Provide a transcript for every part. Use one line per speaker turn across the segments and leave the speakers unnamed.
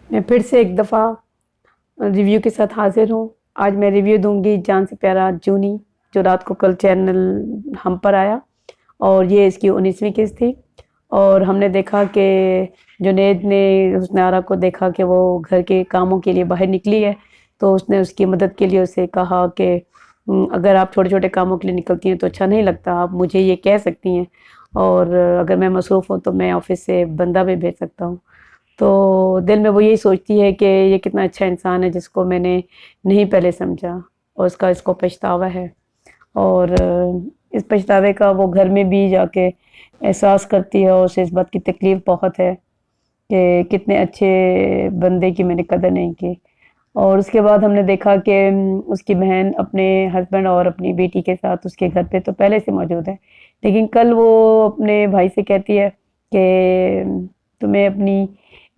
मैं फिर से एक दफ़ा रिव्यू के साथ हाज़िर हूँ। आज मैं रिव्यू दूँगी जान से प्यारा जूनी, जो रात को कल चैनल हम पर आया और ये इसकी 19वीं किस्त थी। और हमने देखा कि जुनैद ने हुस्न आरा को देखा कि वो घर के कामों के लिए बाहर निकली है, तो उसने उसकी मदद के लिए उसे कहा कि अगर आप छोटे-छोटे कामों के लिए निकलती हैं तो अच्छा नहीं लगता, आप मुझे ये कह सकती हैं और अगर मैं मसरूफ़ हूँ तो मैं ऑफ़िस से बंदा भी भेज सकता हूँ। तो दिल में वो यही सोचती है कि ये कितना अच्छा इंसान है जिसको मैंने नहीं पहले समझा और उसका इसको पछतावा है। और इस पछतावे का वो घर में भी जाके एहसास करती है और उसे इस बात की तकलीफ़ बहुत है कि कितने अच्छे बंदे की मैंने कदर नहीं की। और उसके बाद हमने देखा कि उसकी बहन अपने हस्बैंड और अपनी बेटी के साथ उसके घर पे तो पहले से मौजूद है। लेकिन कल वो अपने भाई से कहती है कि तुम्हें अपनी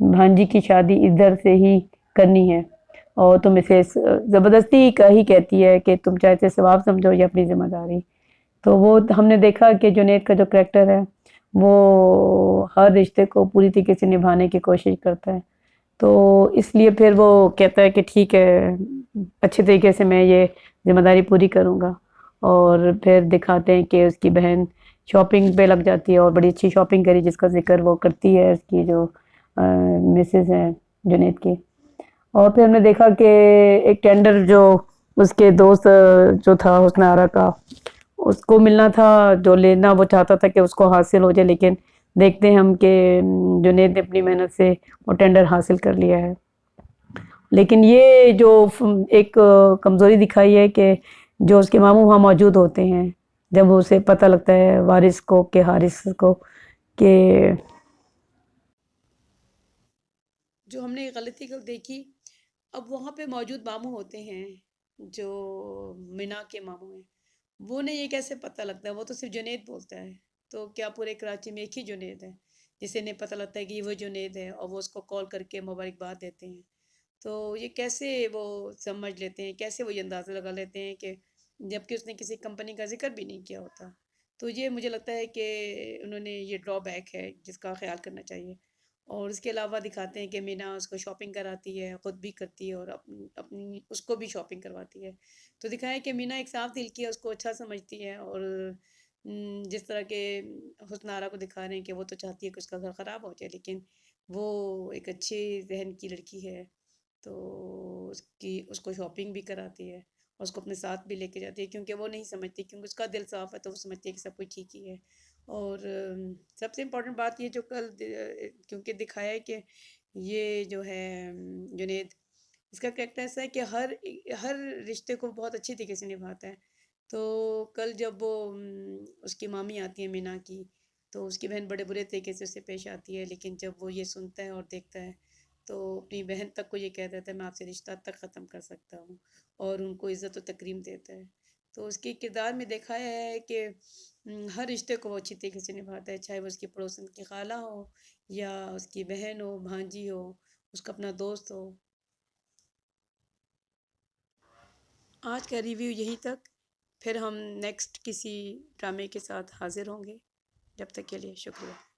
भांजी की शादी इधर से ही करनी है और तुम इसे ज़बरदस्ती का ही कहती है कि तुम चाहे इसे सवाब समझो या अपनी ज़िम्मेदारी। तो वो हमने देखा कि जुनैद का जो करैक्टर है, वो हर रिश्ते को पूरी तरीके से निभाने की कोशिश करता है। तो इसलिए फिर वो कहता है कि ठीक है, अच्छे तरीके से मैं ये ज़िम्मेदारी पूरी करूँगा। और फिर दिखाते हैं कि उसकी बहन शॉपिंग पे लग जाती है और बड़ी अच्छी शॉपिंग करी जिसका ज़िक्र वो करती है उसकी जो मिसेज़ हैं जुनैद की। और फिर हमने देखा कि एक टेंडर जो उसके दोस्त जो था हुस्न आरा का, उसको मिलना था, जो लेना वो चाहता था कि उसको हासिल हो जाए, लेकिन देखते हैं हम कि जुनैद ने अपनी मेहनत से वो टेंडर हासिल कर लिया है। लेकिन ये जो एक कमज़ोरी दिखाई है कि जो उसके मामू वहाँ मौजूद होते हैं, जब उसे पता लगता है वारिस को कि हारिस को कि
जो हमने गलती कल देखी, अब वहाँ पे मौजूद मामू होते हैं जो मीना के मामू हैं, वो उन्हें ये कैसे पता लगता है? वो तो सिर्फ जुनैद बोलता है। तो क्या पूरे कराची में एक ही जुनैद है जिसे इन्हें पता लगता है कि ये वो जुनैद है और वो उसको कॉल करके मुबारकबाद देते हैं? तो ये कैसे वो समझ लेते हैं, कैसे वो ये अंदाज़ा लगा लेते हैं कि जबकि उसने किसी कंपनी का जिक्र भी नहीं किया होता। तो ये मुझे लगता है कि उन्होंने ये ड्रॉबैक है जिसका ख्याल करना चाहिए। और इसके अलावा दिखाते हैं कि मीना उसको शॉपिंग कराती है, खुद भी करती है और अपनी अपनी उसको भी शॉपिंग करवाती है। तो दिखाया है कि मीना एक साफ दिल की है, उसको अच्छा समझती है और जिस तरह के हुस्न आरा को दिखा रहे हैं कि वो तो चाहती है कि उसका घर ख़राब हो जाए, लेकिन वो एक अच्छे ज़हन की लड़की है। तो उसकी उसको शॉपिंग भी कराती है और उसको अपने साथ भी लेके जाती है, क्योंकि वो नहीं समझती, क्योंकि उसका दिल साफ़ है तो वो समझती है कि सब कुछ ठीक ही है। और सबसे इम्पोर्टेंट बात ये जो क्योंकि दिखाया है कि ये जो है जुनैद, इसका कैरेक्टर ऐसा है कि हर रिश्ते को बहुत अच्छी तरीके से निभाता है। तो कल जब वो उसकी मामी आती है मीना की, तो उसकी बहन बड़े बुरे तरीके से उससे पेश आती है, लेकिन जब वो ये सुनता है और देखता है तो अपनी बहन तक को ये कह देता है मैं आपसे रिश्ता तक ख़त्म कर सकता हूँ और उनको इज़्ज़त और तकरीम देता है। तो उसके किरदार में दिखाया है कि हर रिश्ते को वो अच्छी तरीके से निभाता है, चाहे वो उसकी पड़ोसन की खाला हो या उसकी बहन हो, भांजी हो, उसका अपना दोस्त हो। आज का रिव्यू यहीं तक, फिर हम नेक्स्ट किसी ड्रामे के साथ हाज़िर होंगे। जब तक के लिए शुक्रिया।